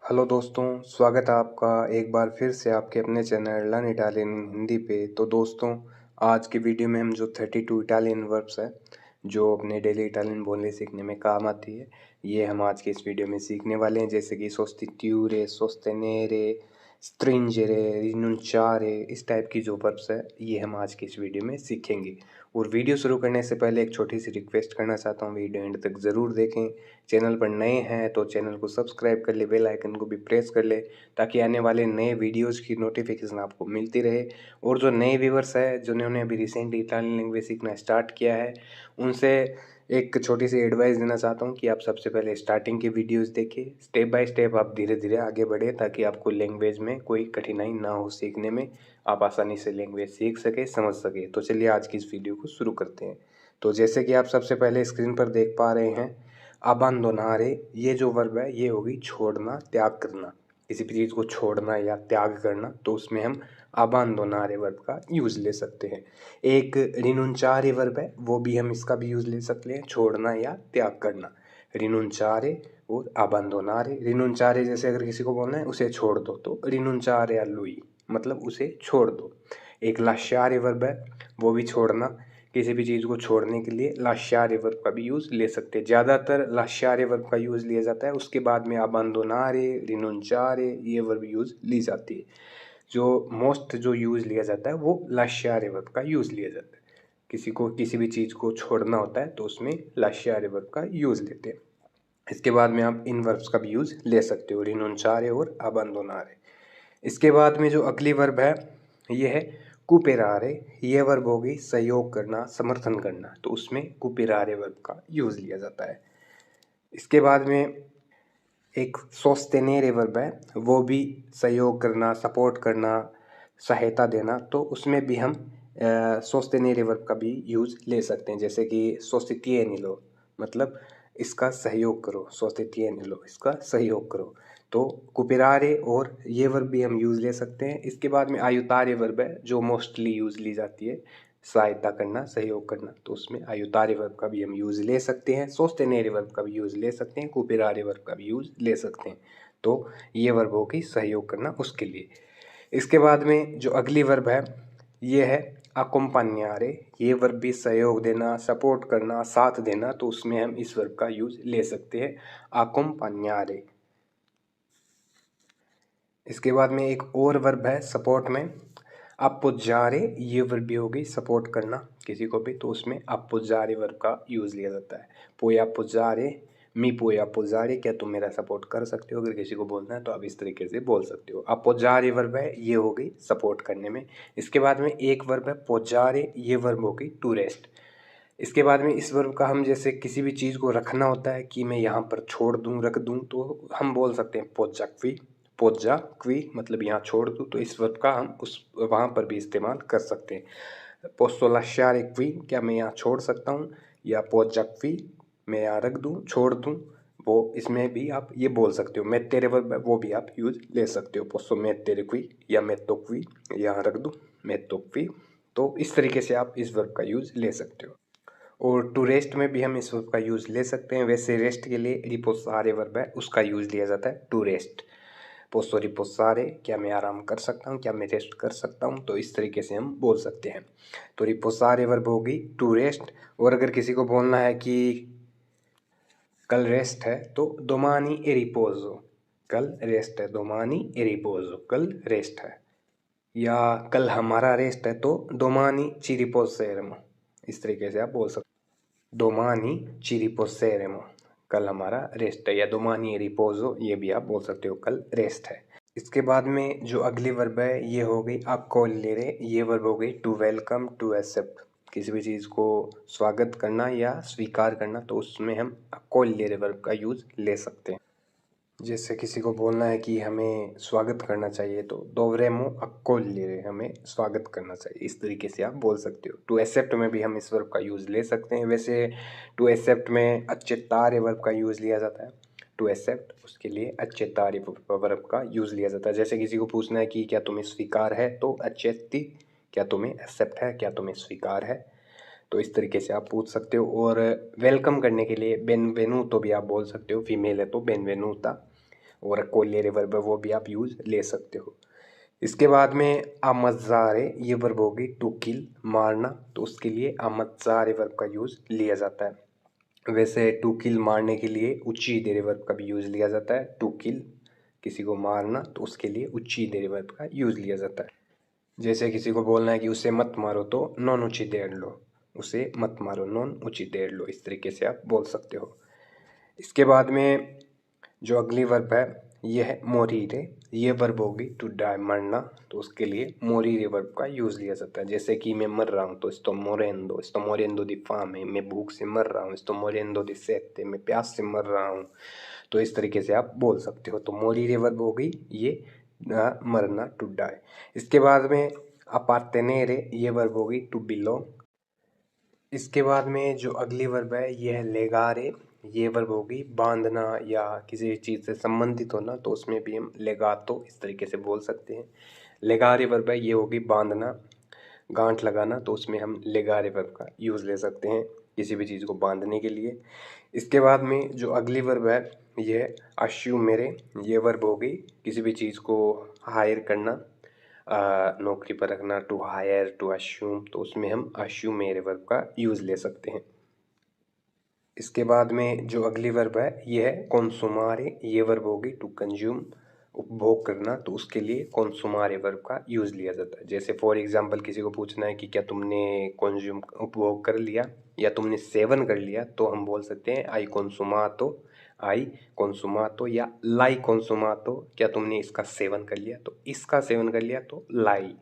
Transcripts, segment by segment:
Hello दोस्तों, स्वागत है आपका एक बार फिर से आपके अपने चैनल लर्न इटालियन हिंदी पे। तो दोस्तों, आज की वीडियो में हम जो 32 इटालियन वर्ब्स है जो अपने डेली इटालियन बोलने सीखने में काम आती है, ये हम आज के इस वीडियो में सीखने वाले हैं। जैसे कि सोस्टिट्यूरे, सोस्टेनेरे, स्ट्रिंजरे, रिनुnciare, इस टाइप की जो वर्ब्स है ये हम आज की इस वीडियो में सीखेंगे। और वीडियो शुरू करने से पहले एक छोटी सी रिक्वेस्ट करना चाहता हूँ, वीडियो एंड तक ज़रूर देखें। चैनल पर नए हैं तो चैनल को सब्सक्राइब कर ले, बेल आइकन को भी प्रेस कर ले, ताकि आने वाले नए वीडियोज़ की नोटिफिकेशन आपको मिलती रहे। और जो नए व्यूवर्स है जिन्होंने अभी रिसेंटली इटालियन लैंग्वेज सीखना स्टार्ट किया है, उनसे एक छोटी सी एडवाइस देना चाहता हूँ कि आप सबसे पहले स्टार्टिंग की वीडियोज़ देखिए। स्टेप बाय स्टेप आप धीरे धीरे आगे बढ़े, ताकि आपको लैंग्वेज में कोई कठिनाई ना हो सीखने में, आप आसानी से लैंग्वेज सीख सके, समझ सके। तो चलिए आज की इस वीडियो को शुरू करते हैं। तो जैसे कि आप सबसे पहले स्क्रीन पर देख पा रहे हैं, अबांडोनारे, ये जो वर्ब है ये होगी छोड़ना, त्याग करना। किसी भी चीज़ को छोड़ना या त्याग करना, तो उसमें हम अबांडोनारे वर्ब का यूज़ ले सकते हैं। एक रिनुnciare वर्ब है, वो भी हम इसका भी यूज़ ले सकते हैं, छोड़ना या त्याग करना। रिनुnciare और अबांडोनारे। रिनुnciare जैसे अगर किसी को बोलना है उसे छोड़ दो, तो रिनुnciare a lui, मतलब उसे छोड़ दो। एक lasciare वर्ब है, वो भी छोड़ना। किसी भी चीज़ को छोड़ने के लिए lasciare वर्ब का भी यूज़ ले सकते हैं। ज़्यादातर lasciare वर्ब का यूज़ लिया जाता है, उसके बाद में abbandonare, rinunciare, ये वर्ब यूज़ ली जाती है। जो मोस्ट जो यूज़ लिया जाता है वो lasciare वर्ब का यूज़ लिया जाता है। किसी को किसी भी चीज़ को छोड़ना होता है तो उसमें lasciare वर्ब का यूज़ लेते हैं। इसके बाद में आप इन वर्ब्स का भी यूज़ ले सकते हो, रिनुnciare और abbandonare। इसके बाद में जो अगली वर्ब है ये है कूपेरारे। ये वर्ब होगी सहयोग करना, समर्थन करना, तो उसमें कूपेरारे वर्ब का यूज़ लिया जाता है। इसके बाद में एक सोस्टेनेरे वर्ब है, वो भी सहयोग करना, सपोर्ट करना, सहायता देना, तो उसमें भी हम सोस्टेनेरे वर्ब का भी यूज़ ले सकते हैं। जैसे कि सोस्टिटिएनिलो, मतलब इसका सहयोग करो, सोस्टिटिएनिलो, इसका सहयोग करो। तो कुपेरारे और ये वर्ब भी हम यूज़ ले सकते हैं। इसके बाद में आयुतारे वर्ब है, जो मोस्टली यूज़ ली जाती है, सहायता करना, सहयोग करना, तो उसमें आयुतारे वर्ब का भी हम यूज़ ले सकते हैं, सोस्टेनेरे वर्ब का भी यूज़ ले सकते हैं, कुपेरारे वर्ब का भी यूज़ ले सकते हैं। तो ये वर्ब होगी सहयोग करना, उसके लिए। इसके बाद में जो अगली वर्ब है ये है अकोम्पान्यारे। ये वर्ब भी सहयोग देना, सपोर्ट करना, साथ देना, तो उसमें हम इस वर्ब का यूज़ ले सकते हैं, अकोम्पान्यारे। इसके बाद में एक और वर्ब है सपोर्ट में, अप्पोज़ारे। ये वर्ब भी होगी सपोर्ट करना किसी को भी, तो उसमें अप्पोज़ारे वर्ब का यूज़ लिया जाता है। पुoi appoggiare, मी puoi appoggiare, क्या तुम मेरा सपोर्ट कर सकते हो? अगर किसी को बोलना है तो आप इस तरीके से बोल सकते हो। अप्पोज़ारे वर्ब है, ये हो गई सपोर्ट करने में। इसके बाद में एक वर्ब है पोज़ारे, ये वर्ब हो गई टू रेस्ट। इसके बाद में इस वर्ब का हम जैसे किसी भी चीज़ को रखना होता है कि मैं यहाँ पर छोड़ दूँ, रख दूँ, तो हम बोल सकते हैं पोज़्ज़ा क्वी। पोज़्ज़ा क्वी मतलब यहाँ छोड़ दूँ, तो इस वर्ब का हम उस वहाँ पर भी इस्तेमाल कर सकते हैं। पोsso lasciare qui, क्या मैं यहाँ छोड़ सकता हूँ, या पोज़्ज़ा क्वी, मैं यहाँ रख दूँ, छोड़ दूँ, वो इसमें भी आप ये बोल सकते हो। mettere वर्ब है, वो भी आप यूज़ ले सकते हो, posso mettere qui या metto qui, यहाँ रख दूँ, metto qui। तो इस तरीके से आप इस वर्ब का यूज़ ले सकते हो। और टू रेस्ट में भी हम इस वर्ब का यूज़ ले सकते हैं। वैसे रेस्ट के लिए रिपोसारे वर्ब है, उसका यूज़ लिया जाता है टू रेस्ट। पोसो रिपोसारे, क्या मैं आराम कर सकता हूँ, क्या मैं रेस्ट कर सकता हूँ, तो इस तरीके से हम बोल सकते हैं। तो रिपोसारे वर्ब होगी टू रेस्ट। और अगर किसी को बोलना है कि कल रेस्ट है, तो दोमानी ए रिपोजो, कल रेस्ट है, दोमानी ए रिपोजो, कल रेस्ट है। या कल हमारा रेस्ट है, तो दोमानी ची रिपोसेरेमो, इस तरीके से आप बोल सकते हो। दोमानी ची रिपोसेरेमो, कल हमारा रेस्ट है, या दोमानी रिपोजो, ये भी आप बोल सकते हो, कल रेस्ट है। इसके बाद में जो अगली वर्ब है ये हो गई अक्कोलिरे। ये वर्ब हो गई टू वेलकम, टू एक्सेप्ट, किसी भी चीज़ को स्वागत करना या स्वीकार करना, तो उसमें हम अक्कोलिरे वर्ब का यूज़ ले सकते हैं। जैसे किसी को बोलना है कि हमें स्वागत करना चाहिए, तो दोवरेमो अक्कोलिरे, हमें स्वागत करना चाहिए, इस तरीके से आप बोल सकते हो। टू एक्सेप्ट में भी हम इस वर्ब का यूज़ ले सकते हैं। वैसे टू एक्सेप्ट में अच्छेत्तारे वर्ब का यूज़ लिया जाता है। टू एक्सेप्ट, उसके लिए अच्छेत्तारे वर्ब का यूज़ लिया जाता है। जैसे किसी को पूछना है कि क्या तुम्हें स्वीकार है, तो अच्छेत्ती, क्या तुम्हें एक्सेप्ट है, क्या तुम्हें स्वीकार है, तो इस तरीके से आप पूछ सकते हो। और वेलकम करने के लिए बेनवेनुतो भी आप बोल सकते हो, फीमेल है तो बेनवेनुता। और कोलियर वर्ब है वो भी आप यूज़ ले सकते हो। इसके बाद में अमज़ारे ये वर्ब होगी टू किल मारना, तो उसके लिए अमज़ारे वर्ब का यूज़ लिया जाता है। वैसे टू किल मारने के लिए उच्चीदेर वर्ब का भी यूज़ लिया जाता है। टू किल किसी को मारना तो उसके लिए उच्चीदेर वर्ब का यूज़ लिया जाता है। जैसे किसी को बोलना है कि उसे मत मारो तो नॉन उच्चीदेर लो, उसे मत मारो नॉन उच्चीदेर लो, इस तरीके से आप बोल सकते हो। इसके बाद में जो अगली वर्ब है ये है मोरीरे, ये वर्ब होगी टू डाई मरना, तो उसके लिए मोरीरे वर्ब का यूज़ लिया जाता है। जैसे कि मैं मर रहा हूँ तो estoy moriendo di fame, मैं भूख से मर रहा हूँ, estoy moriendo di sete, मैं प्यास से मर रहा हूँ, तो इस तरीके से आप बोल सकते हो। तो मोरीरे वर्ब हो गई ये मरना टू डाई। इसके बाद में अपार्टेनेरे ये वर्ब होगी टू बिलोंग। इसके बाद में जो अगली वर्ब है ये है लेगारे, ये वर्ब होगी बांधना या किसी चीज़ से संबंधित होना, तो उसमें भी हम लेगातो इस तरीके से बोल सकते हैं। लेगारे वर्ब है ये होगी बांधना, गांठ लगाना, तो उसमें हम लेगारे वर्ब का यूज़ ले सकते हैं किसी भी चीज़ को बांधने के लिए। इसके बाद में जो अगली वर्ब है ये है अश्यूमेरे, ये वर्ब होगी किसी भी चीज़ को हायर करना, नौकरी पर रखना, टू हायर टू अश्यूम, तो उसमें हम अश्यूमेरे वर्ब का यूज़ ले सकते हैं। इसके बाद में जो अगली वर्ब है ये है कंसुमारे, ये वर्ब होगी टू कंज्यूम, उपभोग करना, तो उसके लिए कंसुमारे वर्ब का यूज़ लिया जाता है। जैसे फॉर एग्जांपल किसी को पूछना है कि क्या तुमने कंज्यूम उपभोग कर लिया या तुमने सेवन कर लिया, तो हम बोल सकते हैं आई कंसुमातो या लाई कंसुमातो, क्या तुमने इसका सेवन कर लिया, तो इसका सेवन कर लिया तो लाई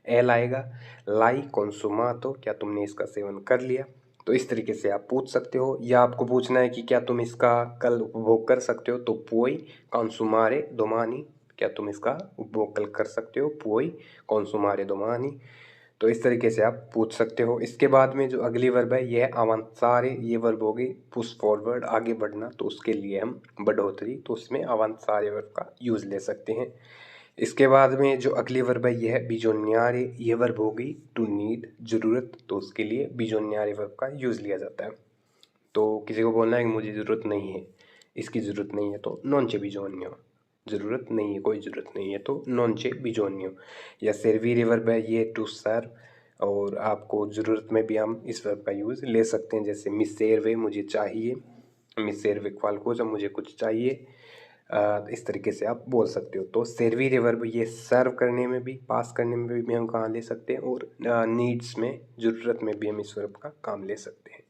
एल आएगा, लाई कंसुमातो क्या तुमने इसका सेवन कर लिया, तो इस तरीके से आप पूछ सकते हो। या आपको पूछना है कि क्या तुम इसका कल उपभोग कर सकते हो, तो पुoi consumare domani, क्या तुम इसका उपभोग कल कर सकते हो, पुoi consumare domani, तो इस तरीके से आप पूछ सकते हो। इसके बाद में जो अगली वर्ब है यह है avanzare, ये वर्ब होगी पुश फॉरवर्ड आगे बढ़ना, तो उसके लिए हम बढ़ोतरी, तो उसमें avanzare वर्ब का यूज़ ले सकते हैं। इसके बाद में जो अगली वर्ब है यह है बिजोन्यारे, ये वर्ब होगी टू नीड ज़रूरत, तो उसके लिए बिजोन्यारे वर्ब का यूज़ लिया जाता है। तो किसी को बोलना है कि मुझे ज़रूरत नहीं है, इसकी ज़रूरत नहीं है, तो नॉन चे बिजोन्यो, ज़रूरत नहीं है, कोई ज़रूरत नहीं है, तो नॉन चे बिजोन्यो। या सर्वीरे वर्ब है ये टू सर्व, और आपको ज़रूरत में भी हम इस वर्ब का यूज़ ले सकते हैं। जैसे मी serve मुझे चाहिए, मी serve qualcosa मुझे कुछ चाहिए, इस तरीके से आप बोल सकते हो। तो सर्वीरे वर्ब ये सर्व करने में भी पास करने में भी हम कहाँ ले सकते हैं, और नीड्स में ज़रूरत में भी हम इस वर्ब का काम ले सकते हैं।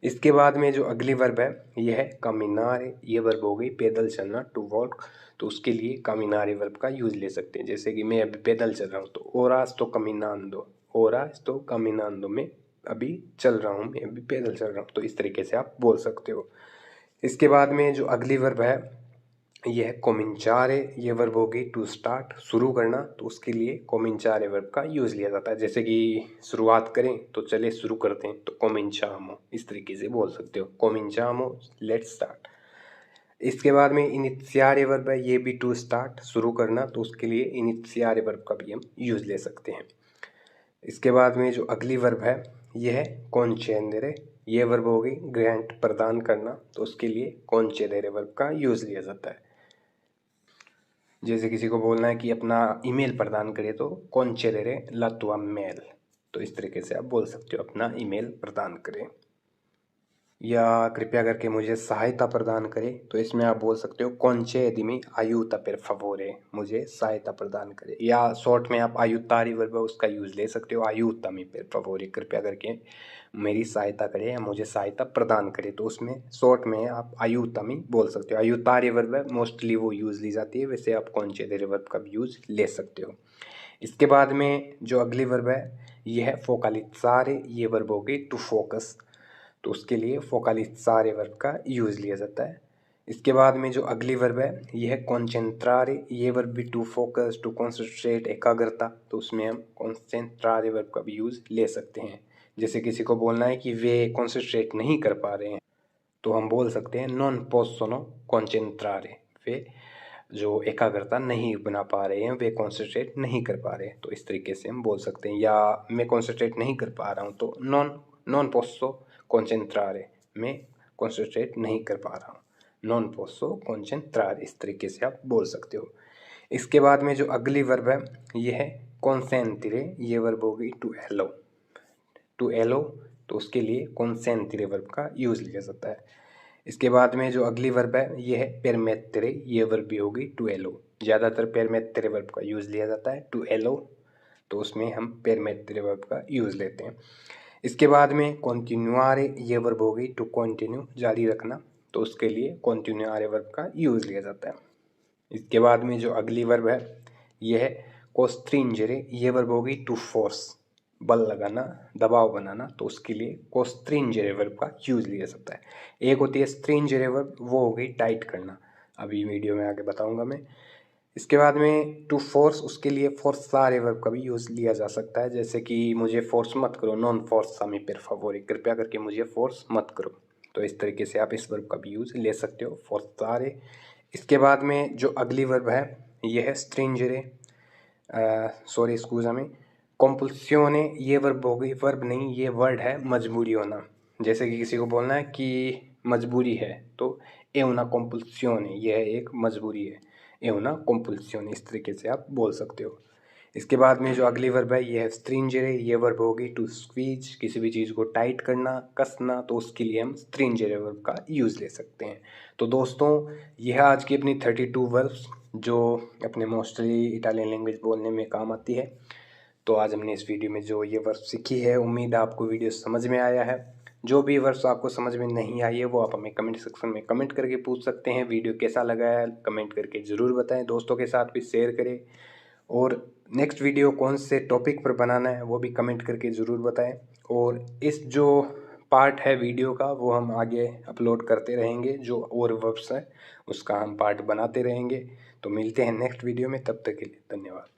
इसके बाद में जो अगली वर्ब है ये है कामिनारे, ये वर्ब हो गई पैदल चलना टू वॉक, तो उसके लिए कामिनारे वर्ब का यूज़ ले सकते हैं। जैसे कि मैं अभी पैदल चल रहा हूँ, तो ओरास तो कमिनांदो, ओरास तो कमिनांदो, मैं अभी चल रहा हूँ, मैं अभी पैदल चल रहा हूँ, तो इस तरीके से आप बोल सकते हो। इसके बाद में जो अगली वर्ब है यह है कोमिंचारे, ये वर्ब होगी टू स्टार्ट शुरू करना, तो उसके लिए कोमिंचारे वर्ब का यूज़ लिया जाता है। जैसे कि शुरुआत करें तो चले शुरू करते हैं, तो कोमिंचामो इस तरीके से बोल सकते हो, कोमिंचामो लेट्स स्टार्ट। इसके बाद में इनिशियारे वर्ब है ये भी टू स्टार्ट शुरू करना, तो उसके लिए इनिशियारे वर्ब का भी हम यूज़ ले सकते हैं। इसके बाद में जो अगली वर्ब है यह है कॉन्चेंदरे, ये वर्ब होगी ग्रांट प्रदान करना, तो उसके लिए कॉन्चेदरे वर्ब का यूज़ लिया जाता है। जैसे किसी को बोलना है कि अपना ईमेल प्रदान करे, तो concedere la tua mail, तो इस तरीके से आप बोल सकते हो अपना ईमेल प्रदान करें। या कृपया करके मुझे सहायता प्रदान करें, तो इसमें आप बोल सकते हो concedimi aiuta per favore, मुझे सहायता प्रदान करें। या शॉर्ट में आप aiutare वर्ब है उसका यूज़ ले सकते हो, aiutami per favore, कृपया करके मेरी सहायता करें या मुझे सहायता प्रदान करें, तो उसमें शॉर्ट में आप aiutami बोल सकते हो। aiutare वर्ब है मोस्टली वो यूज़ ली जाती है, वैसे आप concedere वर्ब का भी यूज़ ले सकते हो। इसके बाद में जो अगली वर्ब है यह है focalizzare, ये वर्ब होगी टू फोकस, तो उसके लिए focalizzare वर्ब का यूज़ लिया जाता है। इसके बाद में जो अगली वर्ब है यह है concentrare, ये वर्ब भी टू फोकस टू कॉन्सेंट्रेट एकाग्रता, तो उसमें हम concentrare वर्ब का भी यूज़ ले सकते हैं। जैसे किसी को बोलना है कि वे कॉन्सेंट्रेट नहीं कर पा रहे हैं, तो हम बोल सकते हैं non possono concentrare, वे जो एकाग्रता नहीं बना पा रहे हैं, वे कॉन्सेंट्रेट नहीं कर पा रहे हैं, तो इस तरीके से हम बोल सकते हैं। या मैं कॉन्सेंट्रेट नहीं कर पा रहा हूँ, तो non posso concentrare, मैं कॉन्सेंट्रेट नहीं कर पा रहा हूँ, non posso concentrare, इस तरीके से आप बोल सकते हो। इसके बाद में जो अगली वर्ब है ये है consentire, ये वर्ब होगी टू एलो। टू एलो तो उसके लिए consentire वर्ब का यूज़ लिया जाता है। इसके बाद में जो अगली वर्ब है ये है permettere, ये वर्ब भी होगी टू एलो। ज़्यादातर permettere वर्ब का यूज़ लिया जाता है टू एलो, तो उसमें हम permettere वर्ब का यूज़ लेते हैं। इसके बाद में continuare, ये वर्ब होगी टू कंटिन्यू, जारी रखना, तो उसके लिए continuare वर्ब का यूज़ लिया जाता है। इसके बाद में जो अगली वर्ब है ये है costringere, ये वर्ब होगी टू फोर्स, बल लगाना, दबाव बनाना, तो उसके लिए costringere वर्ब का यूज़ लिया जाता है। एक होती है stringere वर्ब, वो हो गई टाइट करना, अभी वीडियो में आगे बताऊंगा मैं। इसके बाद में टू फोर्स, उसके लिए फोर्सारे वर्ब का भी यूज़ लिया जा सकता है, जैसे कि मुझे फोर्स मत करो, नॉन फोर्सामी पर favore, कृपया करके मुझे फोर्स मत करो, तो इस तरीके से आप इस वर्ब का भी यूज़ ले सकते हो, फोर्सारे। इसके बाद में जो अगली वर्ब है ये है स्ट्रिंजरे, सॉरी स्कूज़ा में, कंपल्सियोने, ये वर्ब हो गई, वर्ब नहीं ये वर्ड है, मजबूरी होना। जैसे कि किसी को बोलना है कि मजबूरी है, तो ए उना कंपल्सियोने, यह एक मजबूरी है, ए उना कंपल्सियोने, इस तरीके से आप बोल सकते हो। इसके बाद में जो अगली वर्ब है ये है स्ट्रिंजरे, ये वर्ब होगी टू स्क्वीज, किसी भी चीज़ को टाइट करना, कसना, तो उसके लिए हम स्ट्रिंजरे वर्ब का यूज़ ले सकते हैं। तो दोस्तों यह आज की अपनी 32 वर्ब्स जो अपने मोस्टली इटालियन लैंग्वेज बोलने में काम आती है। तो आज हमने इस वीडियो में जो ये वर्ब सीखी है, उम्मीद है आपको वीडियो समझ में आया है। जो भी वर्ब्स आपको समझ में नहीं आई है वो आप हमें कमेंट सेक्शन में कमेंट करके पूछ सकते हैं। वीडियो कैसा लगा है कमेंट करके ज़रूर बताएं, दोस्तों के साथ भी शेयर करें, और नेक्स्ट वीडियो कौन से टॉपिक पर बनाना है वो भी कमेंट करके ज़रूर बताएं। और इस जो पार्ट है वीडियो का वो हम आगे अपलोड करते रहेंगे, जो और वर्ब्स हैं उसका हम पार्ट बनाते रहेंगे। तो मिलते हैं नेक्स्ट वीडियो में, तब तक के लिए धन्यवाद।